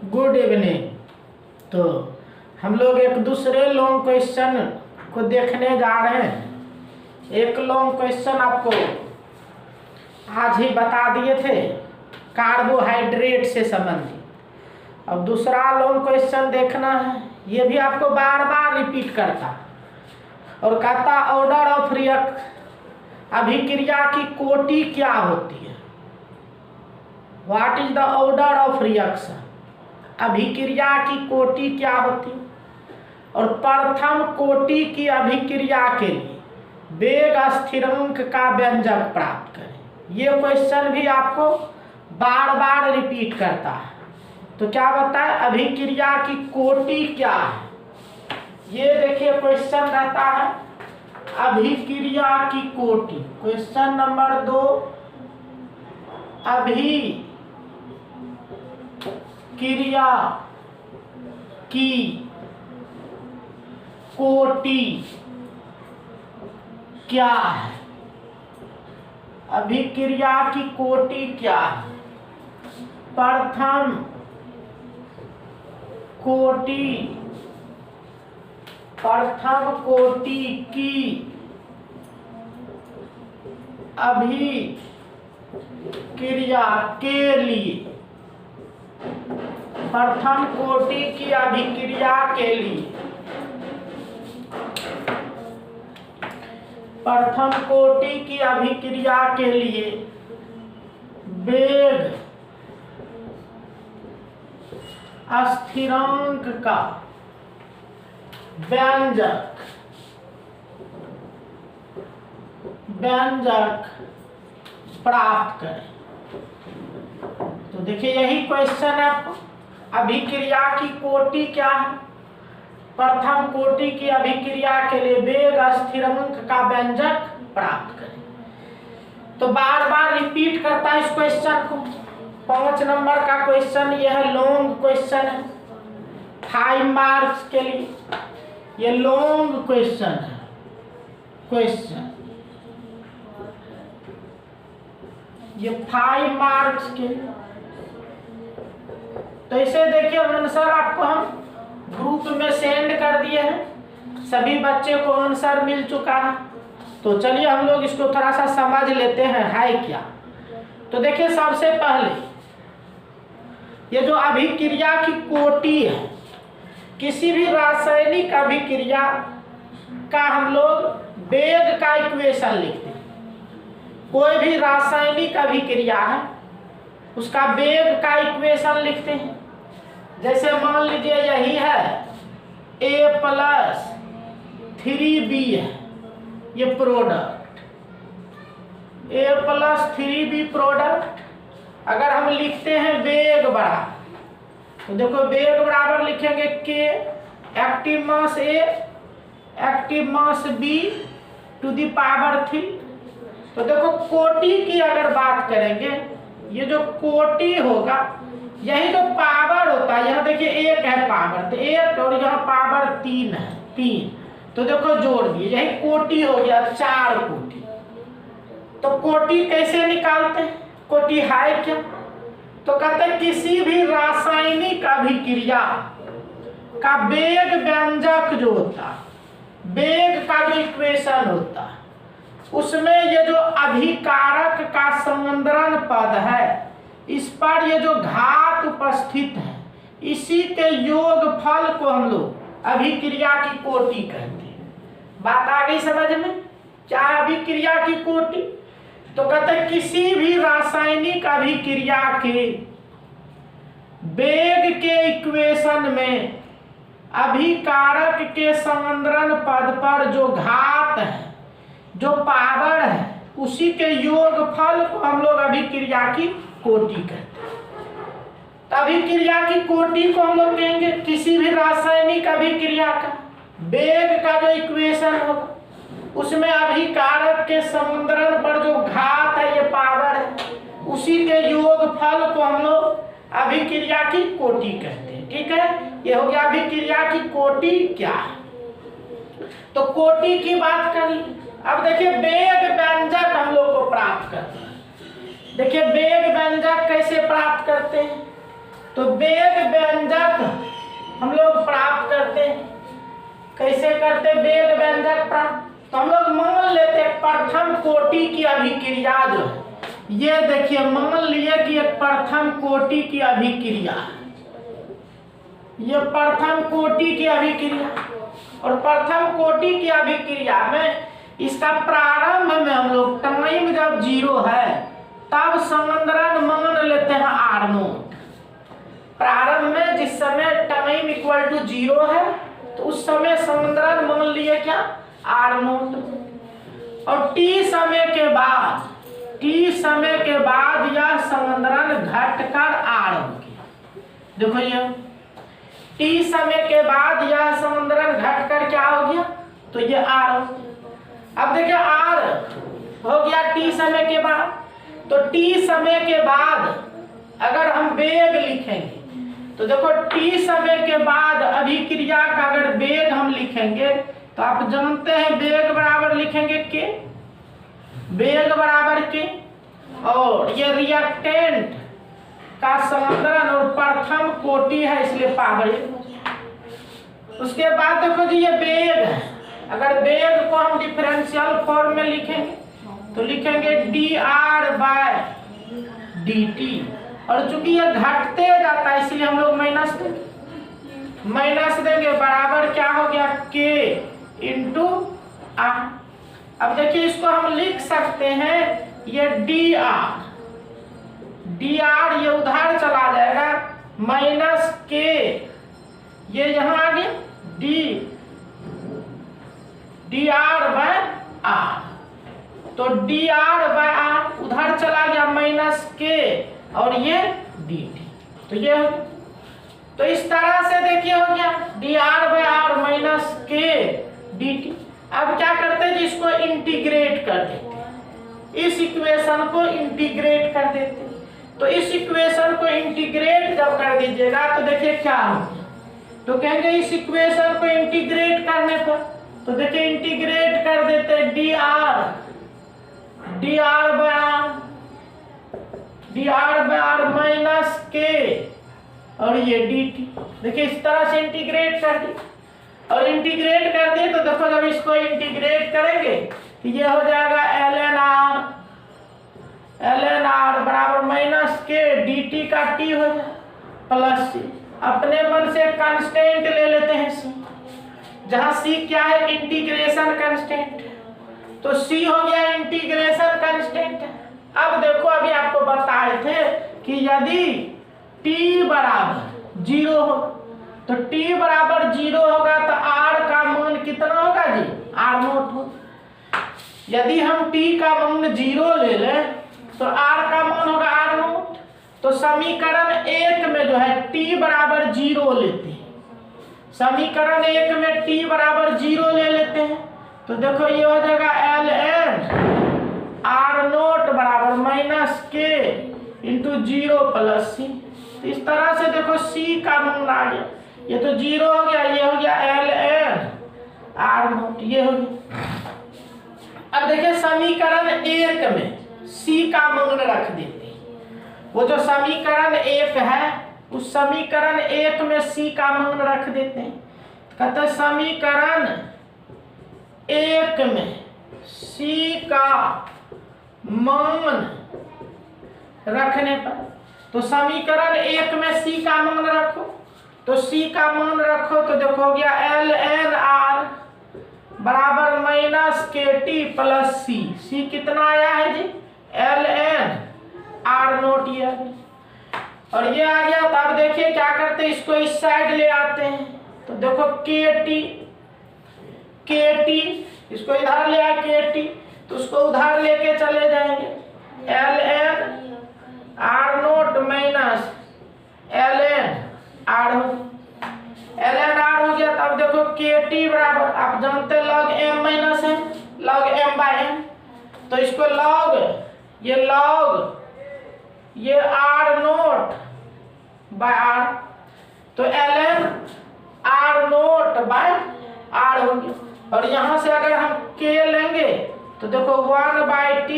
Good evening. तो हम लोग एक दूसरे लॉन्ग क्वेश्चन को देखने जा रहे हैं। एक लॉन्ग क्वेश्चन आपको आज ही बता दिए थे कार्बोहाइड्रेट से संबंधित। अब दूसरा लॉन्ग क्वेश्चन देखना है, ये भी आपको बार बार रिपीट करता और कहता ऑर्डर ऑफ रिएक्शन, अभिक्रिया की कोटि क्या होती है। What is the order of reaction, अभिक्रिया की कोटि क्या होती है। और प्रथम कोटि की अभिक्रिया के लिए वेग स्थिरांक का व्यंजक प्राप्त करें। ये क्वेश्चन भी आपको बार बार रिपीट करता है। तो क्या बताए, अभिक्रिया की कोटि क्या है। ये देखिए क्वेश्चन रहता है अभिक्रिया की कोटि। क्वेश्चन नंबर 2, अभिक्रिया की कोटि क्या है। अभिक्रिया की कोटि क्या है। प्रथम कोटि की अभिक्रिया के लिए, प्रथम कोटि की अभिक्रिया के लिए, प्रथम कोटि की अभिक्रिया के लिए वेग स्थिरांक का व्यंजक प्राप्त करें। तो देखिए यही क्वेश्चन है आपको, अभिक्रिया की कोटि क्या है। प्रथम कोटि की अभिक्रिया के लिए वेग स्थिरांक का व्यंजक प्राप्त करें। तो बार बार रिपीट करता है इस क्वेश्चन को। 5 नंबर का क्वेश्चन यह है, लॉन्ग क्वेश्चन है, 5 मार्क्स के लिए ये लॉन्ग क्वेश्चन है। ये 5 मार्क्स के। तो इसे देखिए आंसर आपको हम ग्रुप में सेंड कर दिए हैं, सभी बच्चे को आंसर मिल चुका है। तो चलिए हम लोग इसको थोड़ा सा समझ लेते हैं है क्या। तो देखिए सबसे पहले ये जो अभिक्रिया की कोटि है, किसी भी रासायनिक अभिक्रिया का हम लोग वेग का इक्वेशन लिखते हैं। कोई भी रासायनिक अभिक्रिया है उसका वेग का इक्वेशन लिखते हैं। जैसे मान लीजिए यही है A+3B है, ये प्रोडक्ट A+3B प्रोडक्ट। अगर हम लिखते हैं वेग बराबर, तो देखो वेग बराबर लिखेंगे K, active mass A, active mass B to the power 3। तो देखो कोटि की अगर बात करेंगे, ये जो कोटि होगा, यही जो पावर होता है, यहाँ देखिए 1 है पावर, तो 1 और यहाँ पावर 3 है, 3। तो देखो जोड़ दिए, यही कोटि हो गया 4 कोटि। तो कोटि कैसे निकालते हैं, कोटि है क्या। तो कहते हैं किसी भी रासायनिक अभिक्रिया का वेग व्यंजक जो होता है, वेग का जो इक्वेशन होता है, उसमें ये जो अभिकारक का समांतरण पद है, इस पर ये जो घात उपस्थित है, इसी के योगफल को हम लोग अभिक्रिया की कोटि कहते हैं। बात आ गई समझ में, क्या अभिक्रिया की कोटि। तो कहते हैं किसी भी रासायनिक अभिक्रिया के वेग के इक्वेशन में अभिकारक के समांतरण पद पर जो घात है, जो पावर है, उसी के योगफल को हम लोग अभिक्रिया की कोटि कहते हैं। तो अभिक्रिया की कोटि को हम लोग कहेंगे किसी भी रासायनिक अभिक्रिया का वेग का जो इक्वेशन होगा, उसमें अभिकारक के समांतरण पर जो घात है, ये पावर है, उसी के योगफल को हम लोग अभिक्रिया की कोटि कहते हैं। ठीक है, ये हो गया अभिक्रिया की कोटि क्या है। तो कोटि की बात कर ली। अब देखिए वेग व्यंजक हम लोग को प्राप्त करना है। देखिए वेग व्यंजक कैसे प्राप्त करते हैं। तो वेग व्यंजक हम लोग प्राप्त करते हैं। कैसे करते वेग व्यंजक प्राप्त? तो हम लोग मान लेते हैं प्रथम कोटि की अभिक्रिया जो है, ये देखिए मान लिए कि एक प्रथम कोटि की अभिक्रिया, ये प्रथम कोटि की अभिक्रिया, और प्रथम कोटि की अभिक्रिया में इसका प्रारंभ में हम लोग टाइम जब 0 है तब संगणन मान लेते हैं R0। प्रारंभ में जिस समय टाइम इक्वल टू 0 है तो उस समय संगणन मान लिए क्या R0, और t समय के बाद यह संगणन घटकर R हो गया। देखो ये t समय के बाद यह संगणन घटकर क्या हो गया, तो ये R हो गया। अब देखिए R हो गया t समय के बाद, तो t समय के बाद अगर हम वेग लिखेंगे तो देखो t समय के बाद अभिक्रिया का अगर वेग हम लिखेंगे तो आप जानते हैं वेग बराबर लिखेंगे के, वेग बराबर के, और ये रिएक्टेंट का संगणन और प्रथम कोटि है इसलिए पावर। उसके बाद देखो जी ये वेग है, अगर वेग को हम डिफरेंशियल फॉर्म में लिखेंगे तो लिखेंगे dr/dt, और चूंकि ये घटते जाता है इसलिए हम लोग माइनस देंगे बराबर क्या हो गया k इंटू r। अब देखिए इसको हम लिख सकते हैं ये dr ये उधर चला जाएगा माइनस k, ये यहाँ आ गया dr/r, तो dr/r उधर चला गया माइनस k और ये dt, तो ये हो गया। तो इस तरह से देखिए हो गया dr/r माइनस k dt। अब क्या करते हैं, इसको इंटीग्रेट कर देते हैं, इस इक्वेशन को इंटीग्रेट कर देते हैं। तो इस इक्वेशन को इंटीग्रेट जब कर दीजिएगा तो देखिए क्या होगा, तो कहेंगे इस इक्वेशन को इंटीग्रेट करने पर, तो देखिए इंटीग्रेट कर देते हैं dr/r माइनस k और ये dt। देखिए इस तरह से इंटीग्रेट कर दी, और इंटीग्रेट कर दिए तो देखो जब इसको इंटीग्रेट करेंगे तो ये हो जाएगा ln r बराबर माइनस k dt का t हो जाए प्लस c। अपने मन से कांस्टेंट ले लेते हैं c, जहां c क्या है इंटीग्रेशन कांस्टेंट, तो c हो गया इंटीग्रेशन कांस्टेंट। अब देखो अभी आपको बताए थे कि यदि t बराबर 0 हो तो t बराबर 0 होगा तो r का मान कितना होगा जी R0 हो। यदि हम t का मान 0 ले लें तो r का मान होगा R0। तो समीकरण 1 में जो है t बराबर 0 लेते हैं, समीकरण 1 में t बराबर 0 ले लेते हैं, तो देखो ये हो जाएगा ln R0 बराबर minus k into 0 plus c। तो इस तरह से देखो c का मान आ गया, ये तो 0 हो गया, ये हो गया ln R0, ये हो गया। अब देखिए समीकरण 1 में c का मान रख देते हैं, वो जो समीकरण 1 है उस समीकरण 1 में c का मान रख देते हैं। कहते हैं समीकरण 1 में c का मान रखने पर, तो समीकरण 1 में c का मान रखो, तो c का मान रखो तो देखो हो गया ln r बराबर माइनस kt प्लस c कितना आया है जी ln R0 ये, और ये आ गया। तो अब देखिए क्या करते हैं, इसको इस साइड ले आते हैं, तो देखो kt इसको इधर ले आए kt, तो उसको उधर लेके चले जाएंगे ln R0 minus ln R हो गया। तब देखो kt बराबर आप जानते हैं log m minus m, log m/m, तो इसको log ये R0 बाय R, तो ln R0 बाय R हो गया। और यहां से अगर हम k लेंगे तो देखो 1/t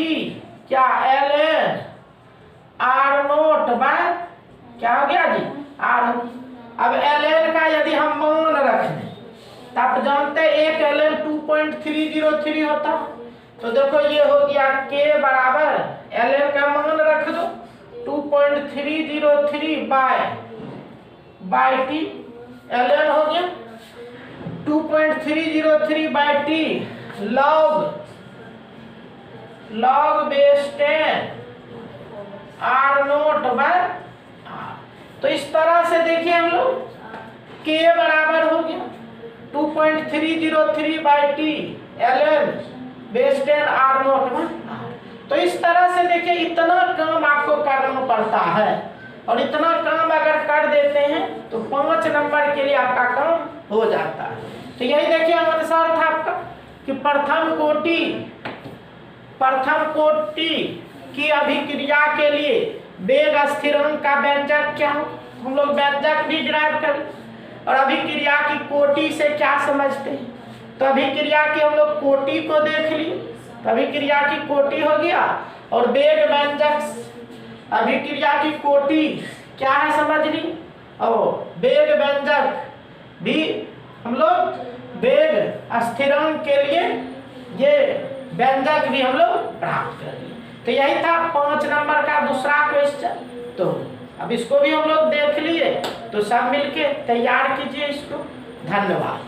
क्या ln R0 बाय क्या हो गया जी आर होगी। अब ln का यदि हम मान रख दें तो आप जानते हैं एक ln 2.303 होता है। तो देखो ये हो गया k बराबर ln का मान रख दो 2.303 बाय t, ln हो गया 2.303 by t log base 10 r0 by r। तो इस तरह से देखिए हम लोग k बराबर हो गया 2.303 by t ln base 10 r0 में। तो इस तरह से देखिए इतना काम आपको करना पड़ता है, और इतना काम अगर कर देते हैं तो 5 नंबर के लिए आपका काम हो जाता है। तो यही देखिए अनुसार था आपका कि प्रथम कोटि की अभिक्रिया के लिए वेग स्थिरांक का व्यंजक क्या हो, हम लोग व्यंजक भी डिराइव कर, और अभिक्रिया की कोटि से क्या समझते हैं। तो अभिक्रिया की हम लोग कोटि को देख लिए, तो अभिक्रिया की कोटि हो गया, और वेग व्यंजक अभिक्रिया की कोटि क्या है समझ ली, और वेग व्यंजक भी हम लोग वेग स्थिरांक के लिए ये व्यंजक भी हम लोग प्राप्त कर लिए। तो यही था 5 नंबर का दूसरा क्वेश्चन। तो अब इसको भी हम लोग देख लिए, तो सब मिलके तैयार कीजिए इसको। धन्यवाद।